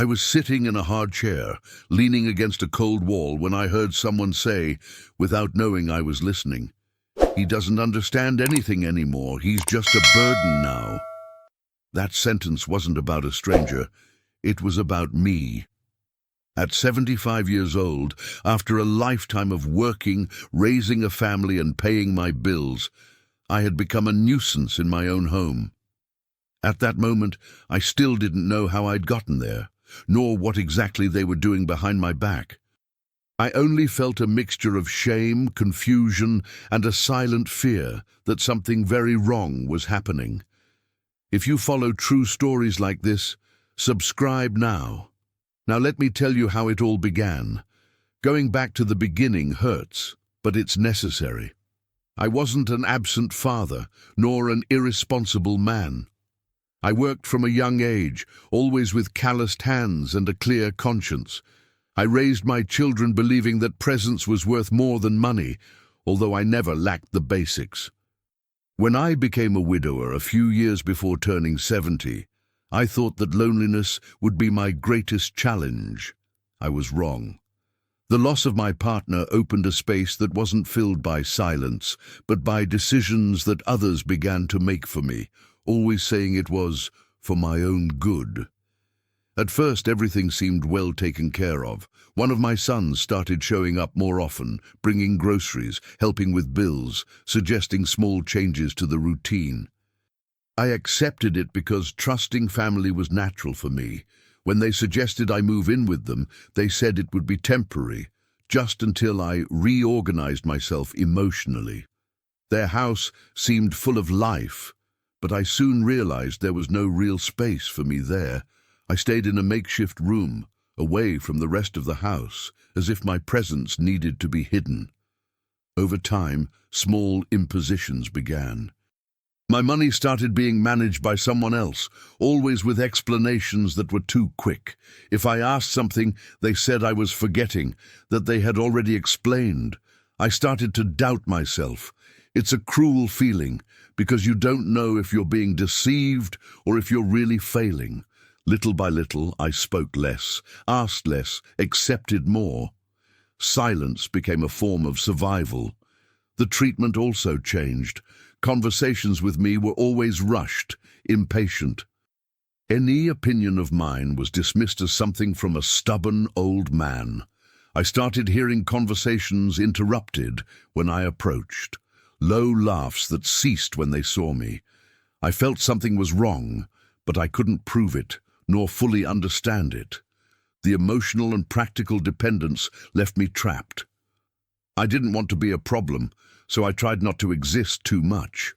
I was sitting in a hard chair, leaning against a cold wall, when I heard someone say, without knowing I was listening, "He doesn't understand anything anymore. He's just a burden now." That sentence wasn't about a stranger. It was about me. At 75 years old, after a lifetime of working, raising a family and paying my bills, I had become a nuisance in my own home. At that moment, I still didn't know how I'd gotten there, nor what exactly they were doing behind my back. I only felt a mixture of shame, confusion, and a silent fear that something very wrong was happening. If you follow true stories like this, subscribe now. Now let me tell you how it all began. Going back to the beginning hurts, but it's necessary. I wasn't an absent father, nor an irresponsible man. I worked from a young age, always with calloused hands and a clear conscience. I raised my children believing that presence was worth more than money, although I never lacked the basics. When I became a widower a few years before turning 70, I thought that loneliness would be my greatest challenge. I was wrong. The loss of my partner opened a space that wasn't filled by silence, but by decisions that others began to make for me, always saying it was for my own good. At first, everything seemed well taken care of. One of my sons started showing up more often, bringing groceries, helping with bills, suggesting small changes to the routine. I accepted it because trusting family was natural for me. When they suggested I move in with them, they said it would be temporary, just until I reorganized myself emotionally. Their house seemed full of life, but I soon realized there was no real space for me there. I stayed in a makeshift room, away from the rest of the house, as if my presence needed to be hidden. Over time, small impositions began. My money started being managed by someone else, always with explanations that were too quick. If I asked something, they said I was forgetting, that they had already explained. I started to doubt myself. It's a cruel feeling, because you don't know if you're being deceived or if you're really failing. Little by little, I spoke less, asked less, accepted more. Silence became a form of survival. The treatment also changed. Conversations with me were always rushed, impatient. Any opinion of mine was dismissed as something from a stubborn old man. I started hearing conversations interrupted when I approached. Low laughs that ceased when they saw me. I felt something was wrong, but I couldn't prove it, nor fully understand it. The emotional and practical dependence left me trapped. I didn't want to be a problem, so I tried not to exist too much.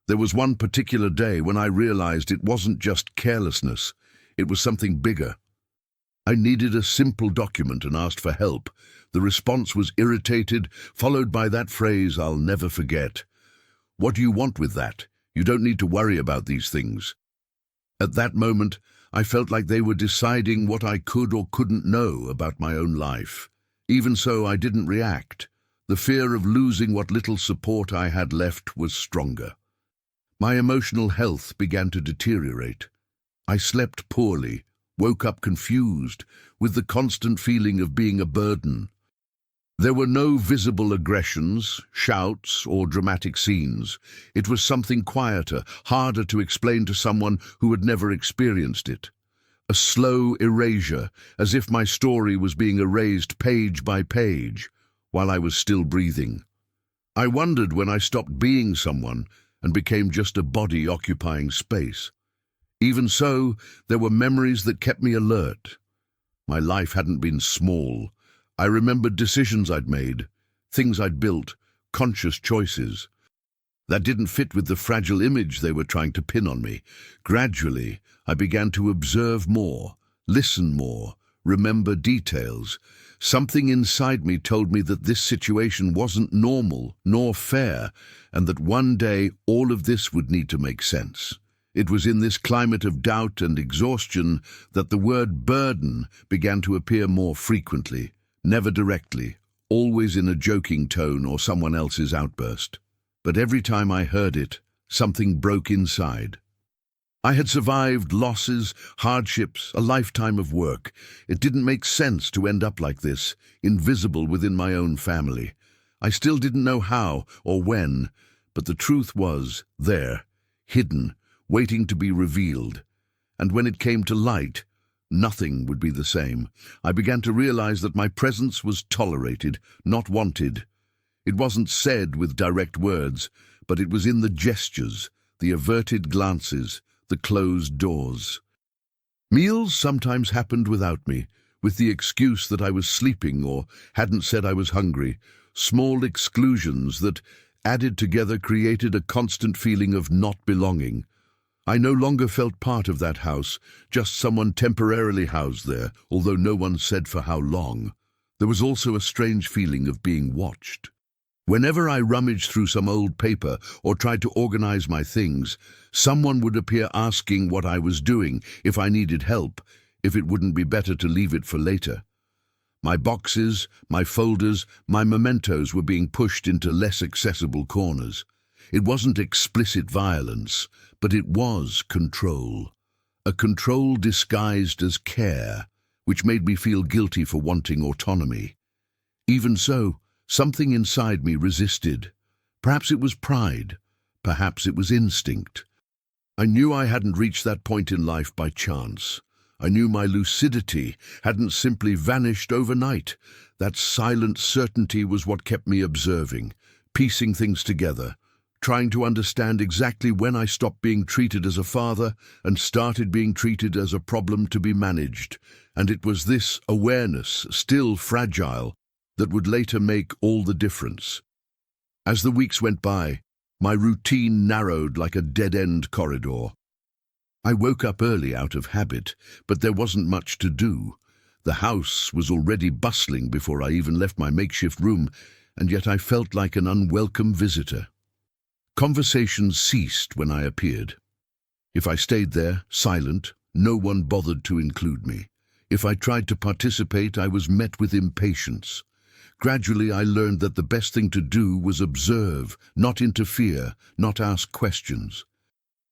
There was one particular day when I realized it wasn't just carelessness, it was something bigger. I needed a simple document and asked for help. The response was irritated, followed by that phrase I'll never forget. "What do you want with that? You don't need to worry about these things." At that moment, I felt like they were deciding what I could or couldn't know about my own life. Even so, I didn't react. The fear of losing what little support I had left was stronger. My emotional health began to deteriorate. I slept poorly, woke up confused, with the constant feeling of being a burden. There were no visible aggressions, shouts, or dramatic scenes. It was something quieter, harder to explain to someone who had never experienced it. A slow erasure, as if my story was being erased page by page, while I was still breathing. I wondered when I stopped being someone and became just a body occupying space. Even so, there were memories that kept me alert. My life hadn't been small. I remembered decisions I'd made, things I'd built, conscious choices. That didn't fit with the fragile image they were trying to pin on me. Gradually, I began to observe more, listen more, remember details. Something inside me told me that this situation wasn't normal nor fair, and that one day all of this would need to make sense. It was in this climate of doubt and exhaustion that the word burden began to appear more frequently, never directly, always in a joking tone or someone else's outburst. But every time I heard it, something broke inside. I had survived losses, hardships, a lifetime of work. It didn't make sense to end up like this, invisible within my own family. I still didn't know how or when, but the truth was there, hidden, waiting to be revealed. And when it came to light, nothing would be the same. I began to realize that my presence was tolerated, not wanted. It wasn't said with direct words, but it was in the gestures, the averted glances, the closed doors. Meals sometimes happened without me, with the excuse that I was sleeping or hadn't said I was hungry. Small exclusions that, added together, created a constant feeling of not belonging. I no longer felt part of that house, just someone temporarily housed there, although no one said for how long. There was also a strange feeling of being watched. Whenever I rummaged through some old paper or tried to organize my things, someone would appear asking what I was doing, if I needed help, if it wouldn't be better to leave it for later. My boxes, my folders, my mementos were being pushed into less accessible corners. It wasn't explicit violence, but it was control. A control disguised as care, which made me feel guilty for wanting autonomy. Even so, something inside me resisted. Perhaps it was pride. Perhaps it was instinct. I knew I hadn't reached that point in life by chance. I knew my lucidity hadn't simply vanished overnight. That silent certainty was what kept me observing, piecing things together, trying to understand exactly when I stopped being treated as a father and started being treated as a problem to be managed. And it was this awareness, still fragile, that would later make all the difference. As the weeks went by, my routine narrowed like a dead-end corridor. I woke up early out of habit, but there wasn't much to do. The house was already bustling before I even left my makeshift room, and yet I felt like an unwelcome visitor. Conversations ceased when I appeared. If I stayed there, silent, no one bothered to include me. If I tried to participate, I was met with impatience. Gradually, I learned that the best thing to do was observe, not interfere, not ask questions.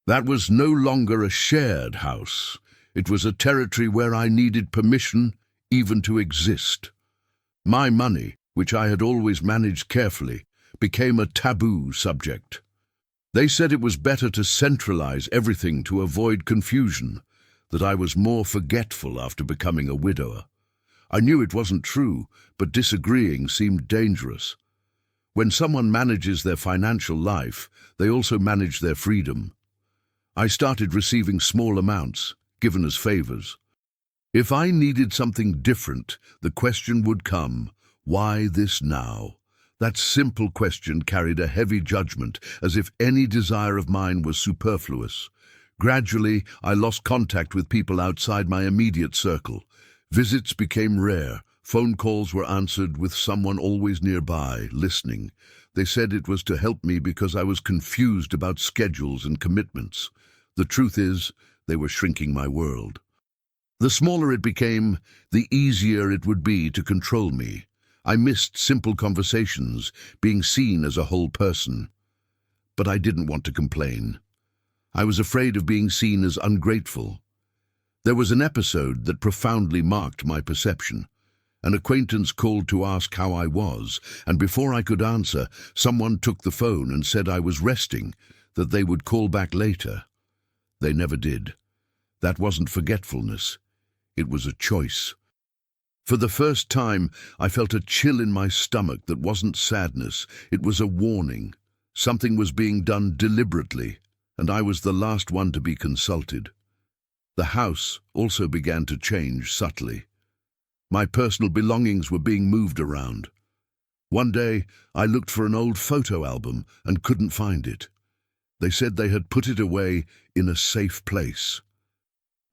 That was no longer a shared house. It was a territory where I needed permission even to exist. My money, which I had always managed carefully, became a taboo subject. They said it was better to centralize everything to avoid confusion, that I was more forgetful after becoming a widower. I knew it wasn't true, but disagreeing seemed dangerous. When someone manages their financial life, they also manage their freedom. I started receiving small amounts, given as favors. If I needed something different, the question would come, why this now? That simple question carried a heavy judgment, as if any desire of mine was superfluous. Gradually, I lost contact with people outside my immediate circle. Visits became rare. Phone calls were answered with someone always nearby, listening. They said it was to help me because I was confused about schedules and commitments. The truth is, they were shrinking my world. The smaller it became, the easier it would be to control me. I missed simple conversations, being seen as a whole person. But I didn't want to complain. I was afraid of being seen as ungrateful. There was an episode that profoundly marked my perception. An acquaintance called to ask how I was, and before I could answer, someone took the phone and said I was resting, that they would call back later. They never did. That wasn't forgetfulness. It was a choice. For the first time, I felt a chill in my stomach that wasn't sadness. It was a warning. Something was being done deliberately, and I was the last one to be consulted. The house also began to change subtly. My personal belongings were being moved around. One day, I looked for an old photo album and couldn't find it. They said they had put it away in a safe place.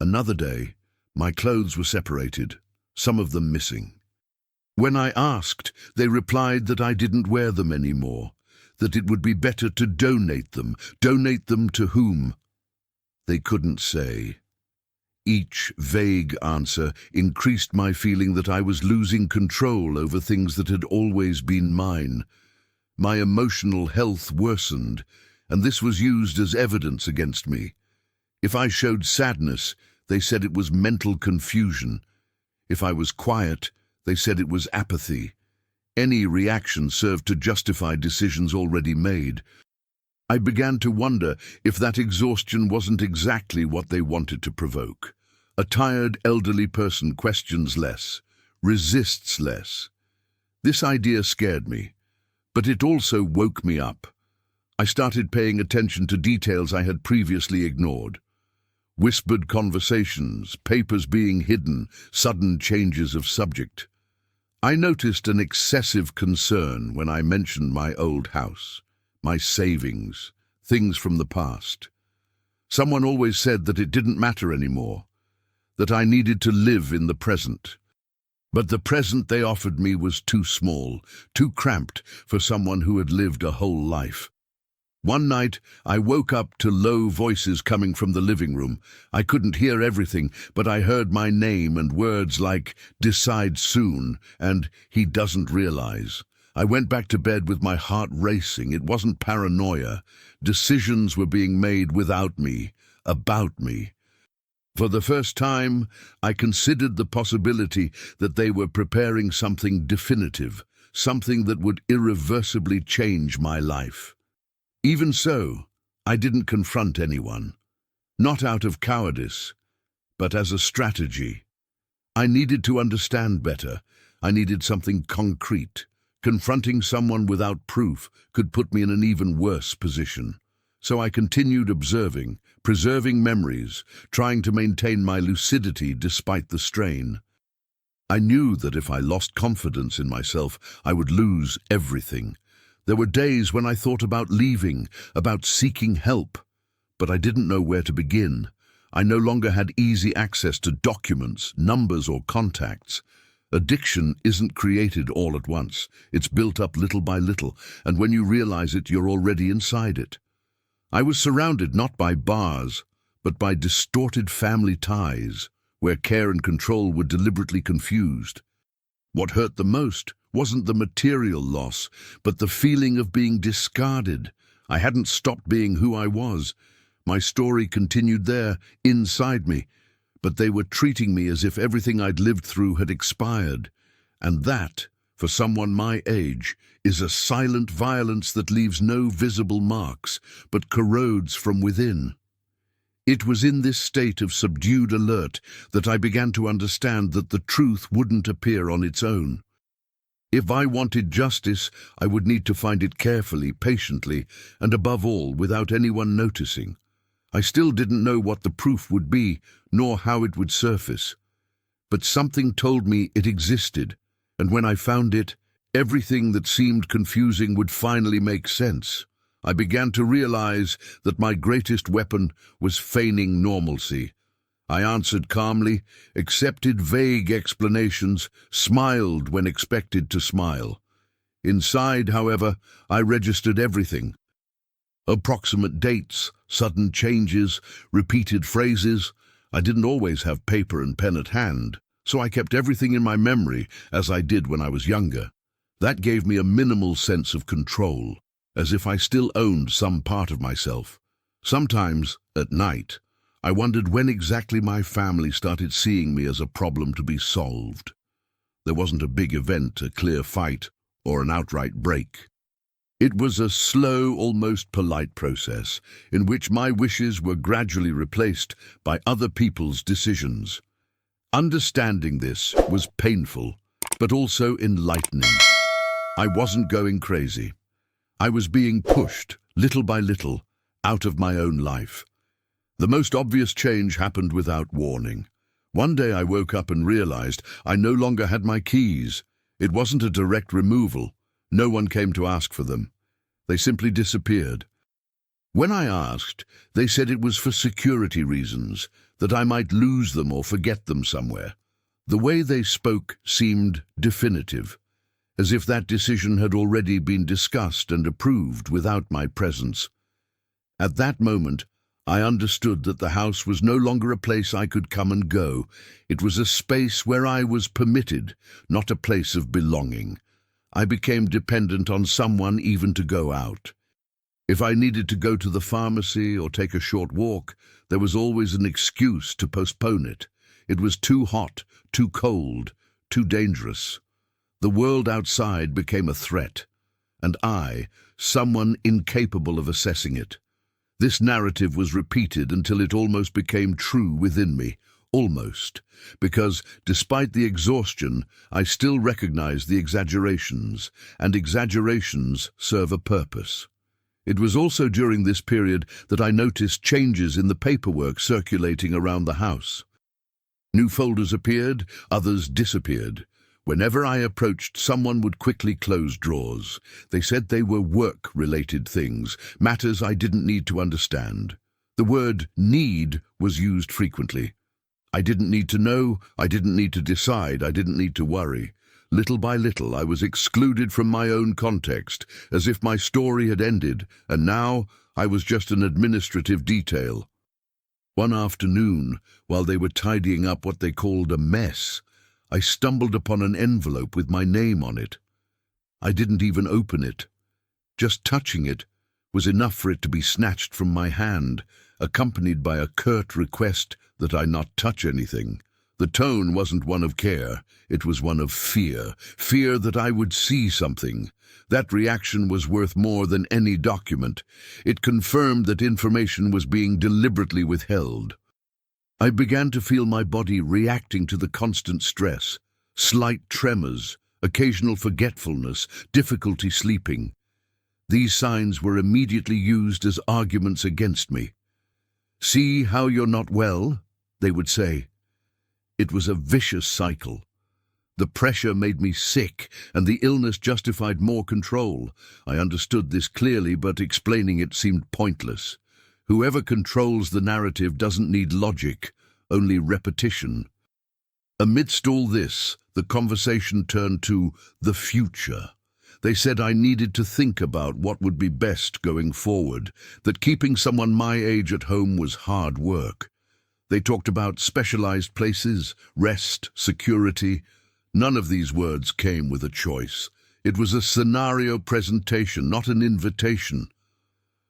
Another day, my clothes were separated, some of them missing. When I asked, they replied that I didn't wear them anymore, that it would be better to donate them. Donate them to whom? They couldn't say. Each vague answer increased my feeling that I was losing control over things that had always been mine. My emotional health worsened, and this was used as evidence against me. If I showed sadness, they said it was mental confusion. If I was quiet, they said it was apathy. Any reaction served to justify decisions already made. I began to wonder if that exhaustion wasn't exactly what they wanted to provoke. A tired elderly person questions less, resists less. This idea scared me, but it also woke me up. I started paying attention to details I had previously ignored. Whispered conversations, papers being hidden, sudden changes of subject. I noticed an excessive concern when I mentioned my old house, my savings, things from the past. Someone always said that it didn't matter anymore, that I needed to live in the present. But the present they offered me was too small, too cramped for someone who had lived a whole life. One night, I woke up to low voices coming from the living room. I couldn't hear everything, but I heard my name and words like, "Decide soon," and "He doesn't realize." I went back to bed with my heart racing. It wasn't paranoia. Decisions were being made without me, about me. For the first time, I considered the possibility that they were preparing something definitive, something that would irreversibly change my life. Even so, I didn't confront anyone, not out of cowardice, but as a strategy. I needed to understand better. I needed something concrete. Confronting someone without proof could put me in an even worse position. So I continued observing, preserving memories, trying to maintain my lucidity despite the strain. I knew that if I lost confidence in myself, I would lose everything. There were days when I thought about leaving, about seeking help, but I didn't know where to begin. I no longer had easy access to documents, numbers, or contacts. Addiction isn't created all at once. It's built up little by little, and when you realize it, you're already inside it. I was surrounded not by bars, but by distorted family ties, where care and control were deliberately confused. What hurt the most wasn't the material loss, but the feeling of being discarded. I hadn't stopped being who I was. My story continued there, inside me, but they were treating me as if everything I'd lived through had expired. And that, for someone my age, is a silent violence that leaves no visible marks, but corrodes from within. It was in this state of subdued alert that I began to understand that the truth wouldn't appear on its own. If I wanted justice, I would need to find it carefully, patiently, and above all, without anyone noticing. I still didn't know what the proof would be, nor how it would surface. But something told me it existed, and when I found it, everything that seemed confusing would finally make sense. I began to realize that my greatest weapon was feigning normalcy. I answered calmly, accepted vague explanations, smiled when expected to smile. Inside, however, I registered everything. Approximate dates, sudden changes, repeated phrases. I didn't always have paper and pen at hand, so I kept everything in my memory as I did when I was younger. That gave me a minimal sense of control, as if I still owned some part of myself. Sometimes, at night, I wondered when exactly my family started seeing me as a problem to be solved. There wasn't a big event, a clear fight, or an outright break. It was a slow, almost polite process in which my wishes were gradually replaced by other people's decisions. Understanding this was painful, but also enlightening. I wasn't going crazy. I was being pushed, little by little, out of my own life. The most obvious change happened without warning. One day I woke up and realized I no longer had my keys. It wasn't a direct removal. No one came to ask for them. They simply disappeared. When I asked, they said it was for security reasons, that I might lose them or forget them somewhere. The way they spoke seemed definitive, as if that decision had already been discussed and approved without my presence. At that moment, I understood that the house was no longer a place I could come and go. It was a space where I was permitted, not a place of belonging. I became dependent on someone even to go out. If I needed to go to the pharmacy or take a short walk, there was always an excuse to postpone it. It was too hot, too cold, too dangerous. The world outside became a threat, and I, someone incapable of assessing it. This narrative was repeated until it almost became true within me. Almost. Because, despite the exhaustion, I still recognized the exaggerations, and exaggerations serve a purpose. It was also during this period that I noticed changes in the paperwork circulating around the house. New folders appeared, others disappeared. Whenever I approached, someone would quickly close drawers. They said they were work-related things, matters I didn't need to understand. The word need was used frequently. I didn't need to know, I didn't need to decide, I didn't need to worry. Little by little, I was excluded from my own context, as if my story had ended, and now I was just an administrative detail. One afternoon, while they were tidying up what they called a mess, I stumbled upon an envelope with my name on it. I didn't even open it. Just touching it was enough for it to be snatched from my hand, accompanied by a curt request that I not touch anything. The tone wasn't one of care, it was one of fear. Fear that I would see something. That reaction was worth more than any document. It confirmed that information was being deliberately withheld. I began to feel my body reacting to the constant stress, slight tremors, occasional forgetfulness, difficulty sleeping. These signs were immediately used as arguments against me. "See how you're not well?" they would say. It was a vicious cycle. The pressure made me sick, and the illness justified more control. I understood this clearly, but explaining it seemed pointless. Whoever controls the narrative doesn't need logic, only repetition. Amidst all this, the conversation turned to the future. They said I needed to think about what would be best going forward, that keeping someone my age at home was hard work. They talked about specialized places, rest, security. None of these words came with a choice. It was a scenario presentation, not an invitation.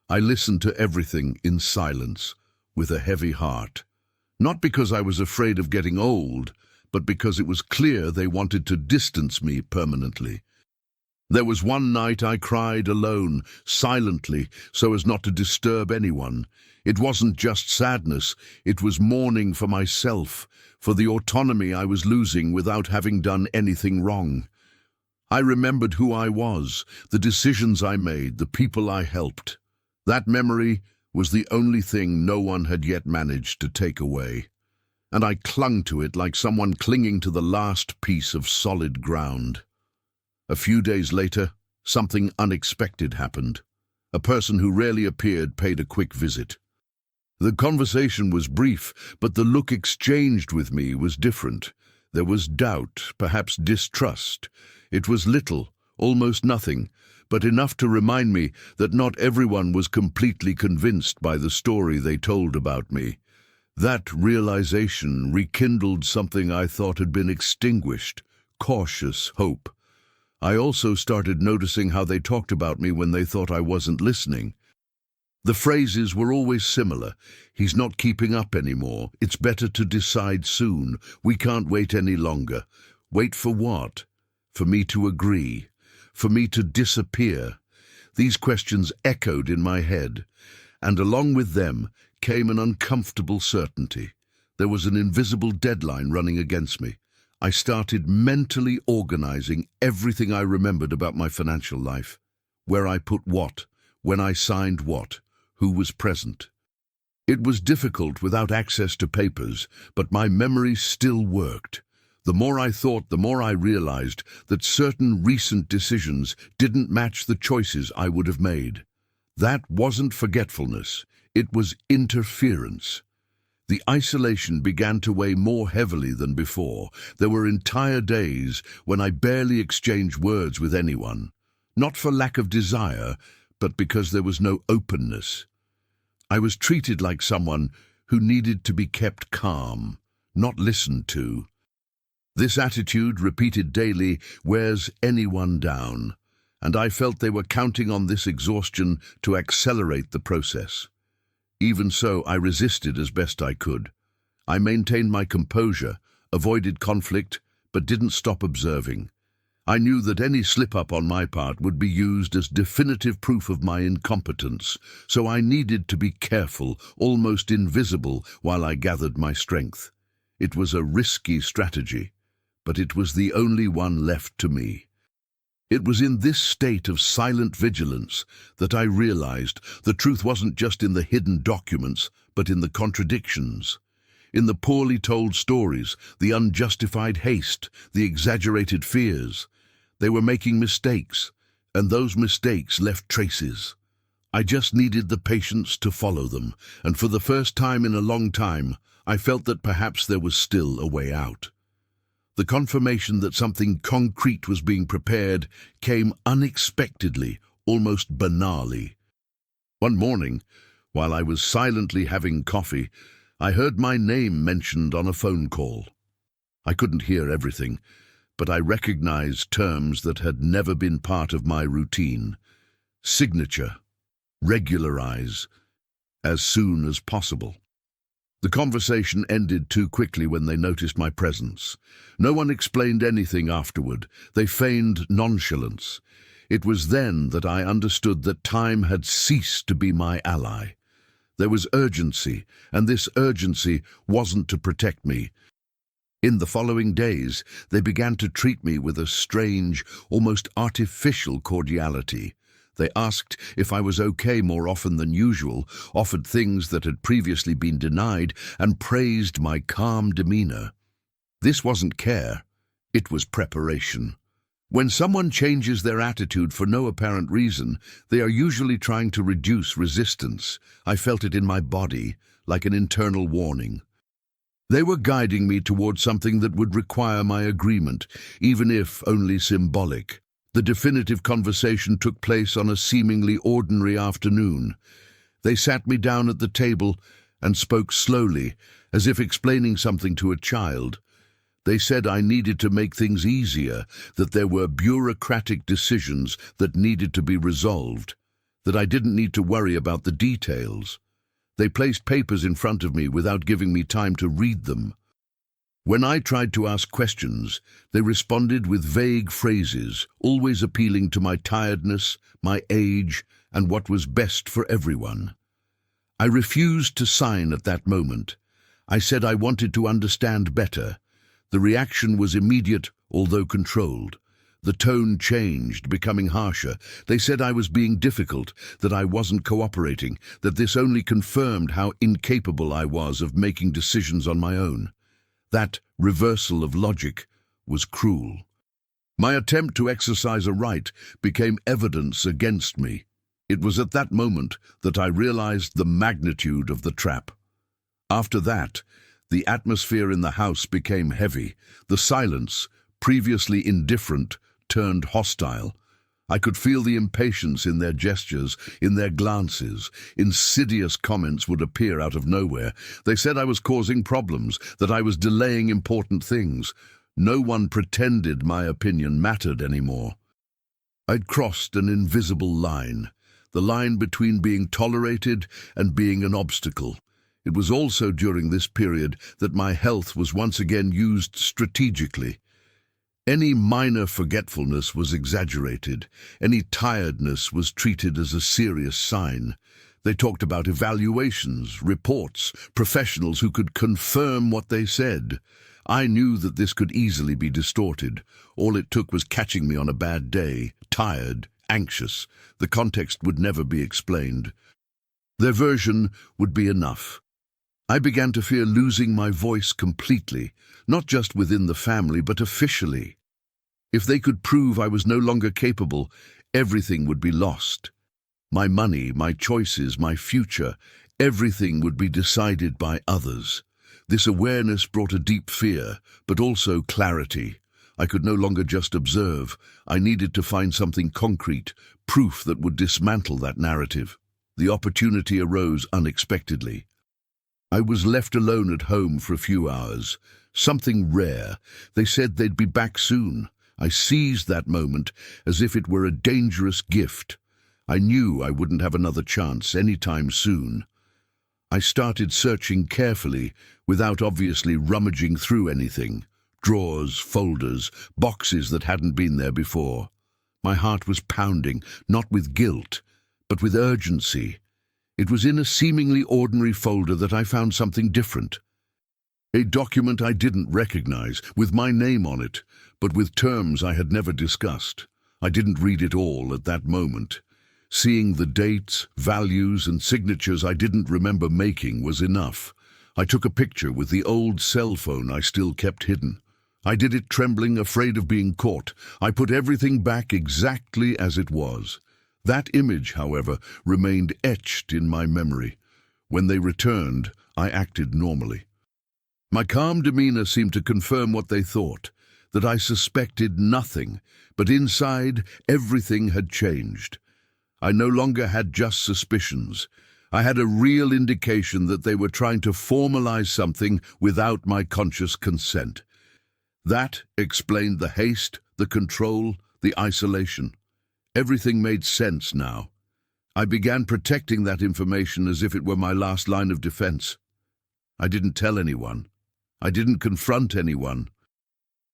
I listened to everything in silence, with a heavy heart. Not because I was afraid of getting old, but because it was clear they wanted to distance me permanently. There was one night I cried alone, silently, so as not to disturb anyone. It wasn't just sadness, it was mourning for myself, for the autonomy I was losing without having done anything wrong. I remembered who I was, the decisions I made, the people I helped. That memory was the only thing no one had yet managed to take away, and I clung to it like someone clinging to the last piece of solid ground. A few days later, something unexpected happened. A person who rarely appeared paid a quick visit. The conversation was brief, but the look exchanged with me was different. There was doubt, perhaps distrust. It was little, almost nothing, but enough to remind me that not everyone was completely convinced by the story they told about me. That realization rekindled something I thought had been extinguished, cautious hope. I also started noticing how they talked about me when they thought I wasn't listening. The phrases were always similar. "He's not keeping up anymore. It's better to decide soon. We can't wait any longer." Wait for what? For me to agree? For me to disappear? These questions echoed in my head, and along with them came an uncomfortable certainty. There was an invisible deadline running against me. I started mentally organizing everything I remembered about my financial life. Where I put what, when I signed what, who was present. It was difficult without access to papers, but my memory still worked. The more I thought, the more I realized that certain recent decisions didn't match the choices I would have made. That wasn't forgetfulness, it was interference. The isolation began to weigh more heavily than before. There were entire days when I barely exchanged words with anyone, not for lack of desire, but because there was no openness. I was treated like someone who needed to be kept calm, not listened to. This attitude, repeated daily, wears anyone down, and I felt they were counting on this exhaustion to accelerate the process. Even so, I resisted as best I could. I maintained my composure, avoided conflict, but didn't stop observing. I knew that any slip-up on my part would be used as definitive proof of my incompetence, so I needed to be careful, almost invisible, while I gathered my strength. It was a risky strategy, but it was the only one left to me. It was in this state of silent vigilance that I realized the truth wasn't just in the hidden documents, but in the contradictions. In the poorly told stories, the unjustified haste, the exaggerated fears. They were making mistakes, and those mistakes left traces. I just needed the patience to follow them, and for the first time in a long time, I felt that perhaps there was still a way out. The confirmation that something concrete was being prepared came unexpectedly, almost banally. One morning, while I was silently having coffee, I heard my name mentioned on a phone call. I couldn't hear everything, but I recognized terms that had never been part of my routine. Signature, regularize, as soon as possible. The conversation ended too quickly when they noticed my presence. No one explained anything afterward. They feigned nonchalance. It was then that I understood that time had ceased to be my ally. There was urgency, and this urgency wasn't to protect me. In the following days, they began to treat me with a strange, almost artificial cordiality. They asked if I was okay more often than usual, offered things that had previously been denied, and praised my calm demeanor. This wasn't care, it was preparation. When someone changes their attitude for no apparent reason, they are usually trying to reduce resistance. I felt it in my body, like an internal warning. They were guiding me towards something that would require my agreement, even if only symbolic. The definitive conversation took place on a seemingly ordinary afternoon. They sat me down at the table and spoke slowly, as if explaining something to a child. They said I needed to make things easier, that there were bureaucratic decisions that needed to be resolved, that I didn't need to worry about the details. They placed papers in front of me without giving me time to read them. When I tried to ask questions, they responded with vague phrases, always appealing to my tiredness, my age, and what was best for everyone. I refused to sign at that moment. I said I wanted to understand better. The reaction was immediate, although controlled. The tone changed, becoming harsher. They said I was being difficult, that I wasn't cooperating, that this only confirmed how incapable I was of making decisions on my own. That reversal of logic was cruel. My attempt to exercise a right became evidence against me. It was at that moment that I realized the magnitude of the trap. After that, the atmosphere in the house became heavy. The silence, previously indifferent, turned hostile. I could feel the impatience in their gestures, in their glances. Insidious comments would appear out of nowhere. They said I was causing problems, that I was delaying important things. No one pretended my opinion mattered anymore. I'd crossed an invisible line, the line between being tolerated and being an obstacle. It was also during this period that my health was once again used strategically. Any minor forgetfulness was exaggerated. Any tiredness was treated as a serious sign. They talked about evaluations, reports, professionals who could confirm what they said. I knew that this could easily be distorted. All it took was catching me on a bad day, tired, anxious. The context would never be explained. Their version would be enough. I began to fear losing my voice completely, not just within the family, but officially. If they could prove I was no longer capable, everything would be lost. My money, my choices, my future, everything would be decided by others. This awareness brought a deep fear, but also clarity. I could no longer just observe. I needed to find something concrete, proof that would dismantle that narrative. The opportunity arose unexpectedly. I was left alone at home for a few hours. Something rare. They said they'd be back soon. I seized that moment as if it were a dangerous gift. I knew I wouldn't have another chance anytime soon. I started searching carefully, without obviously rummaging through anything. Drawers, folders, boxes that hadn't been there before. My heart was pounding, not with guilt, but with urgency. It was in a seemingly ordinary folder that I found something different. A document I didn't recognize, with my name on it, but with terms I had never discussed. I didn't read it all at that moment. Seeing the dates, values, and signatures I didn't remember making was enough. I took a picture with the old cell phone I still kept hidden. I did it trembling, afraid of being caught. I put everything back exactly as it was. That image, however, remained etched in my memory. When they returned, I acted normally. My calm demeanor seemed to confirm what they thought, that I suspected nothing, but inside everything had changed. I no longer had just suspicions. I had a real indication that they were trying to formalize something without my conscious consent. That explained the haste, the control, the isolation. Everything made sense now. I began protecting that information as if it were my last line of defense. I didn't tell anyone. I didn't confront anyone.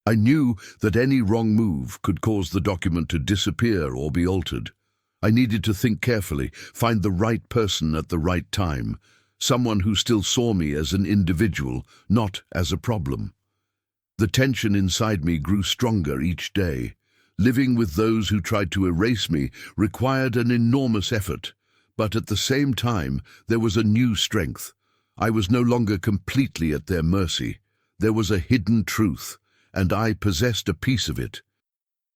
I knew that any wrong move could cause the document to disappear or be altered. I needed to think carefully, find the right person at the right time, someone who still saw me as an individual, not as a problem. The tension inside me grew stronger each day. Living with those who tried to erase me required an enormous effort, but at the same time there was a new strength. I was no longer completely at their mercy. There was a hidden truth, and I possessed a piece of it.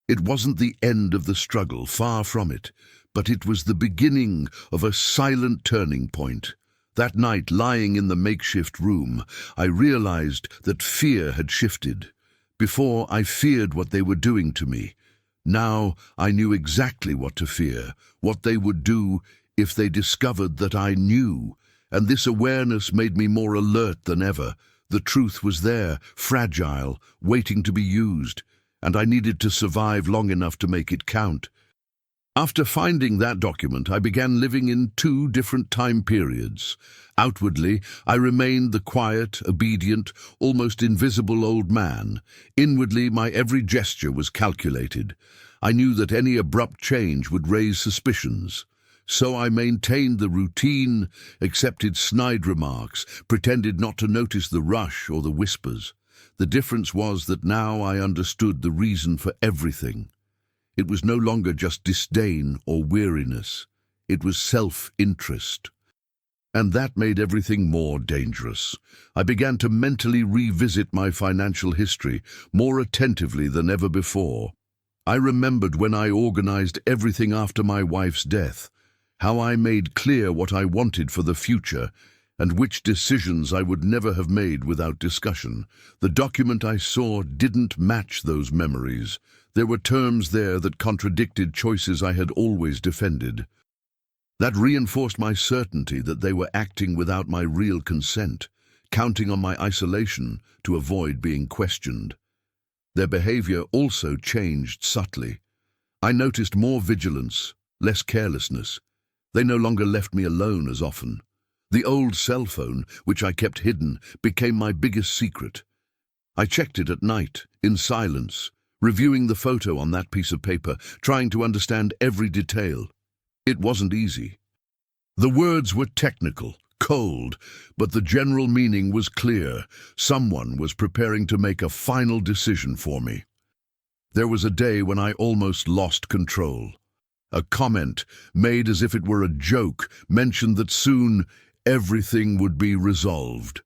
It wasn't the end of the struggle, far from it, but it was the beginning of a silent turning point. That night, lying in the makeshift room, I realized that fear had shifted. Before, I feared what they were doing to me. Now, I knew exactly what to fear, what they would do if they discovered that I knew, and this awareness made me more alert than ever. The truth was there, fragile, waiting to be used, and I needed to survive long enough to make it count. After finding that document, I began living in two different time periods. Outwardly, I remained the quiet, obedient, almost invisible old man. Inwardly, my every gesture was calculated. I knew that any abrupt change would raise suspicions. So I maintained the routine, accepted snide remarks, pretended not to notice the rush or the whispers. The difference was that now I understood the reason for everything. It was no longer just disdain or weariness. It was self-interest. And that made everything more dangerous. I began to mentally revisit my financial history more attentively than ever before. I remembered when I organized everything after my wife's death, how I made clear what I wanted for the future, and which decisions I would never have made without discussion. The document I saw didn't match those memories. There were terms there that contradicted choices I had always defended. That reinforced my certainty that they were acting without my real consent, counting on my isolation to avoid being questioned. Their behavior also changed subtly. I noticed more vigilance, less carelessness. They no longer left me alone as often. The old cell phone, which I kept hidden, became my biggest secret. I checked it at night, in silence, reviewing the photo on that piece of paper, trying to understand every detail. It wasn't easy. The words were technical, cold, but the general meaning was clear. Someone was preparing to make a final decision for me. There was a day when I almost lost control. A comment, made as if it were a joke, mentioned that soon everything would be resolved.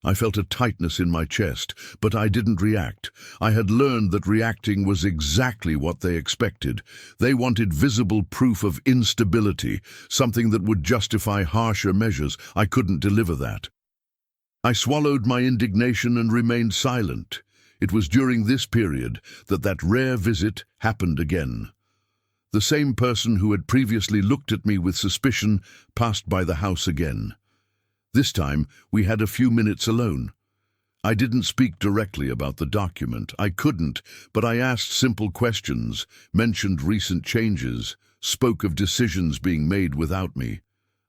I felt a tightness in my chest, but I didn't react. I had learned that reacting was exactly what they expected. They wanted visible proof of instability, something that would justify harsher measures. I couldn't deliver that. I swallowed my indignation and remained silent. It was during this period that rare visit happened again. The same person who had previously looked at me with suspicion passed by the house again. This time, we had a few minutes alone. I didn't speak directly about the document. I couldn't, but I asked simple questions, mentioned recent changes, spoke of decisions being made without me.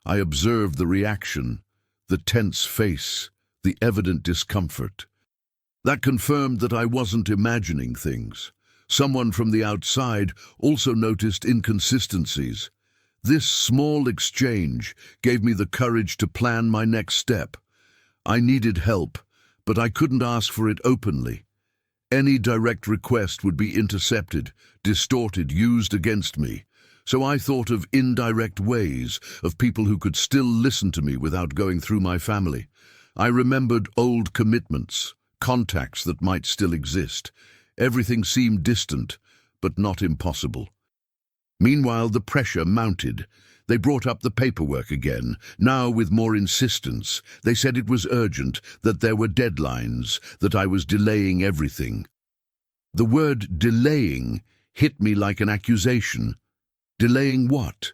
I observed the reaction, the tense face, the evident discomfort. That confirmed that I wasn't imagining things. Someone from the outside also noticed inconsistencies. This small exchange gave me the courage to plan my next step. I needed help, but I couldn't ask for it openly. Any direct request would be intercepted, distorted, used against me. So I thought of indirect ways, of people who could still listen to me without going through my family. I remembered old commitments, contacts that might still exist. Everything seemed distant, but not impossible. Meanwhile, the pressure mounted. They brought up the paperwork again, now with more insistence. They said it was urgent, that there were deadlines, that I was delaying everything. The word delaying hit me like an accusation. Delaying what?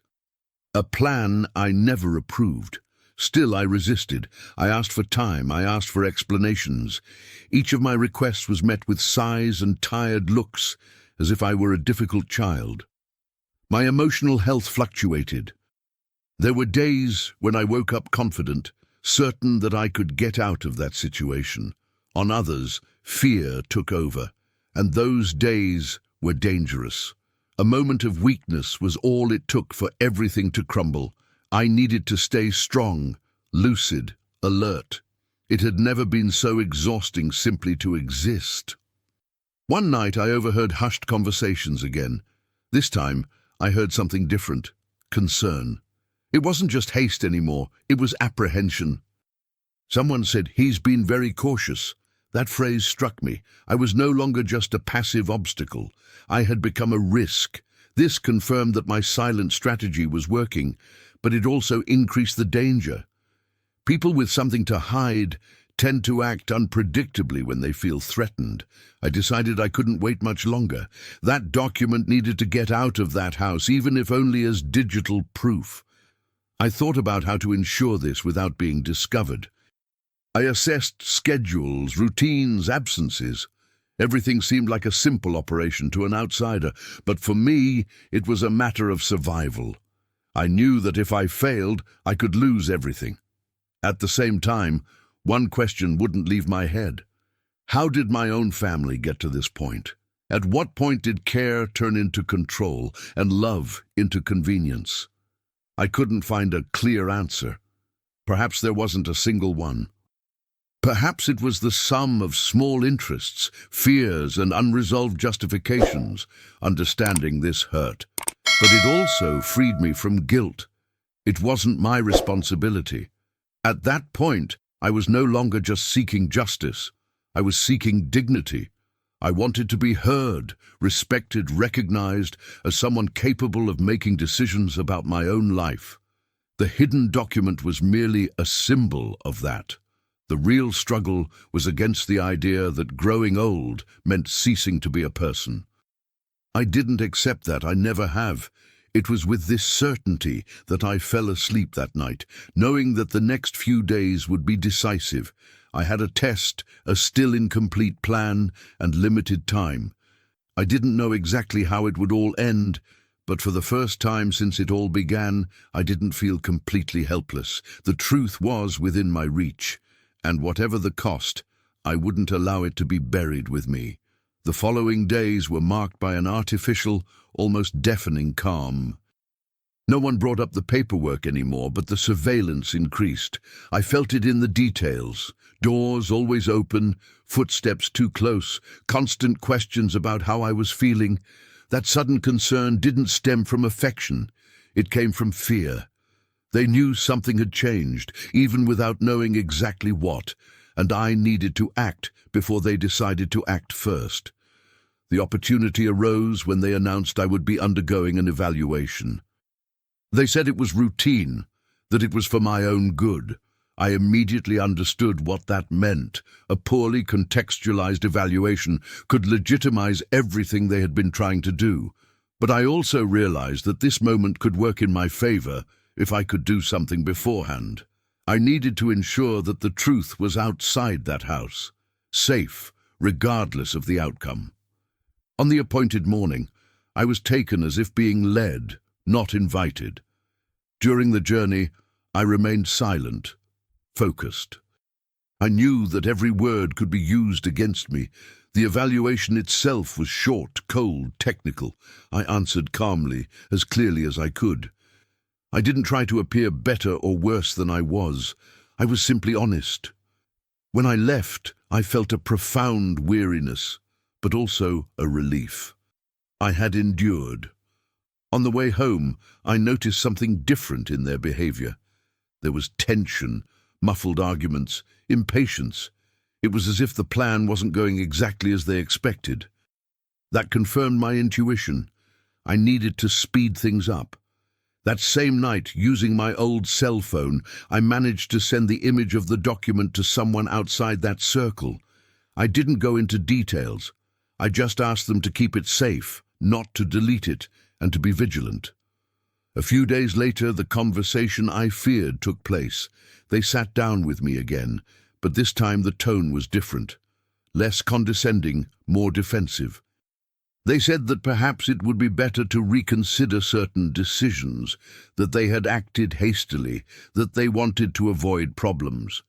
A plan I never approved. Still, I resisted. I asked for time. I asked for explanations. Each of my requests was met with sighs and tired looks, as if I were a difficult child. My emotional health fluctuated. There were days when I woke up confident, certain that I could get out of that situation. On others, fear took over, and those days were dangerous. A moment of weakness was all it took for everything to crumble. I needed to stay strong, lucid, alert. It had never been so exhausting simply to exist. One night I overheard hushed conversations again. This time I heard something different, concern. It wasn't just haste anymore, it was apprehension. Someone said, "He's been very cautious." That phrase struck me. I was no longer just a passive obstacle. I had become a risk. This confirmed that my silent strategy was working, but it also increased the danger. People with something to hide tend to act unpredictably when they feel threatened. I decided I couldn't wait much longer. That document needed to get out of that house, even if only as digital proof. I thought about how to ensure this without being discovered. I assessed schedules, routines, absences. Everything seemed like a simple operation to an outsider, but for me, it was a matter of survival. I knew that if I failed, I could lose everything. At the same time, one question wouldn't leave my head. How did my own family get to this point? At what point did care turn into control and love into convenience? I couldn't find a clear answer. Perhaps there wasn't a single one. Perhaps it was the sum of small interests, fears, and unresolved justifications. Understanding this hurt. But it also freed me from guilt. It wasn't my responsibility. At that point, I was no longer just seeking justice. I was seeking dignity. I wanted to be heard, respected, recognized as someone capable of making decisions about my own life. The hidden document was merely a symbol of that. The real struggle was against the idea that growing old meant ceasing to be a person. I didn't accept that. I never have. It was with this certainty that I fell asleep that night, knowing that the next few days would be decisive. I had a test, a still incomplete plan, and limited time. I didn't know exactly how it would all end, but for the first time since it all began, I didn't feel completely helpless. The truth was within my reach, and whatever the cost, I wouldn't allow it to be buried with me. The following days were marked by an artificial, almost deafening calm. No one brought up the paperwork anymore, but the surveillance increased. I felt it in the details. Doors always open, footsteps too close, constant questions about how I was feeling. That sudden concern didn't stem from affection. It came from fear. They knew something had changed, even without knowing exactly what, and I needed to act before they decided to act first. The opportunity arose when they announced I would be undergoing an evaluation. They said it was routine, that it was for my own good. I immediately understood what that meant. A poorly contextualized evaluation could legitimize everything they had been trying to do. But I also realized that this moment could work in my favor if I could do something beforehand. I needed to ensure that the truth was outside that house. safe, regardless of the outcome. On the appointed morning, I was taken as if being led, not invited. During the journey, I remained silent, focused. I knew that every word could be used against me. The evaluation itself was short, cold, technical. I answered calmly, as clearly as I could. I didn't try to appear better or worse than I was. I was simply honest. When I left, I felt a profound weariness, but also a relief. I had endured. On the way home, I noticed something different in their behavior. There was tension, muffled arguments, impatience. It was as if the plan wasn't going exactly as they expected. That confirmed my intuition. I needed to speed things up. That same night, using my old cell phone, I managed to send the image of the document to someone outside that circle. I didn't go into details. I just asked them to keep it safe, not to delete it, and to be vigilant. A few days later, the conversation I feared took place. They sat down with me again, but this time the tone was different. Less condescending, more defensive. They said that perhaps it would be better to reconsider certain decisions, that they had acted hastily, that they wanted to avoid problems.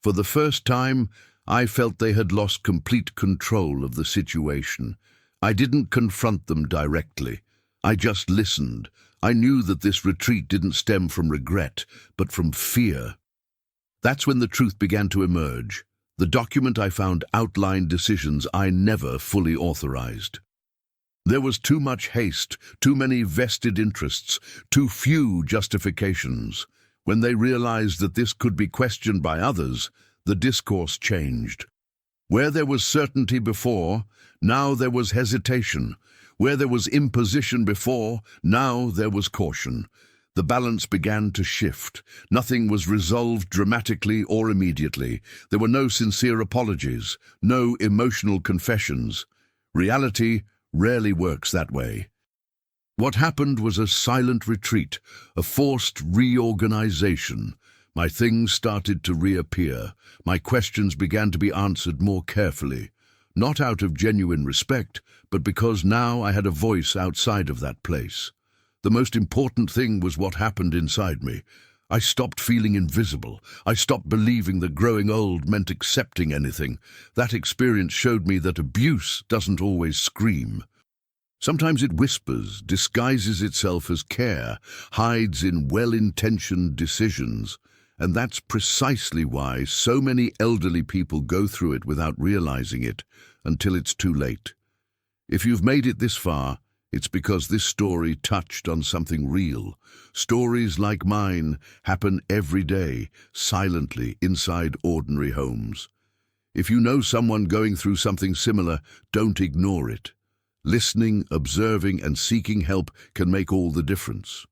For the first time, I felt they had lost complete control of the situation. I didn't confront them directly. I just listened. I knew that this retreat didn't stem from regret, but from fear. That's when the truth began to emerge. The document I found outlined decisions I never fully authorized. There was too much haste, too many vested interests, too few justifications. When they realized that this could be questioned by others, the discourse changed. Where there was certainty before, now there was hesitation. Where there was imposition before, now there was caution. The balance began to shift. Nothing was resolved dramatically or immediately. There were no sincere apologies, no emotional confessions. Reality rarely works that way. What happened was a silent retreat, a forced reorganization. My things started to reappear. My questions began to be answered more carefully. Not out of genuine respect, but because now I had a voice outside of that place. The most important thing was what happened inside me. I stopped feeling invisible. I stopped believing that growing old meant accepting anything. That experience showed me that abuse doesn't always scream. Sometimes it whispers, disguises itself as care, hides in well-intentioned decisions. And that's precisely why so many elderly people go through it without realizing it, until it's too late. If you've made it this far, it's because this story touched on something real. Stories like mine happen every day, silently, inside ordinary homes. If you know someone going through something similar, don't ignore it. Listening, observing, and seeking help can make all the difference.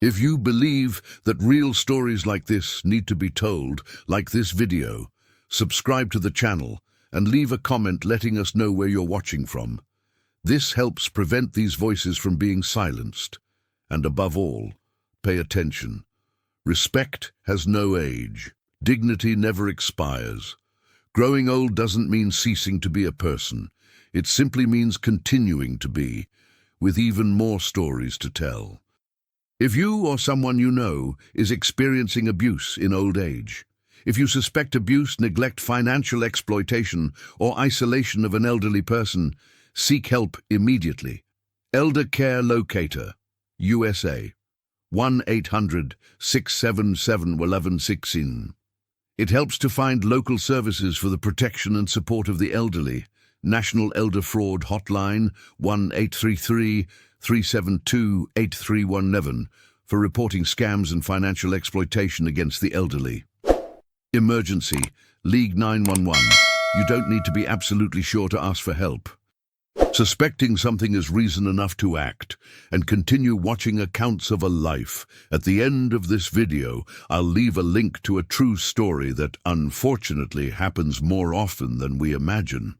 If you believe that real stories like this need to be told, like this video, subscribe to the channel and leave a comment letting us know where you're watching from. This helps prevent these voices from being silenced. And above all, pay attention. Respect has no age. Dignity never expires. Growing old doesn't mean ceasing to be a person. It simply means continuing to be, with even more stories to tell. If you or someone you know is experiencing abuse in old age, if you suspect abuse, neglect, financial exploitation, or isolation of an elderly person, seek help immediately. Elder Care Locator, USA, 1-800-677-1116. It helps to find local services for the protection and support of the elderly. National Elder Fraud Hotline, 1-833-372-8317, for reporting scams and financial exploitation against the elderly. Emergency, League 911. You don't need to be absolutely sure to ask for help. Suspecting something is reason enough to act, and continue watching Accounts of a Life. At the end of this video, I'll leave a link to a true story that unfortunately happens more often than we imagine.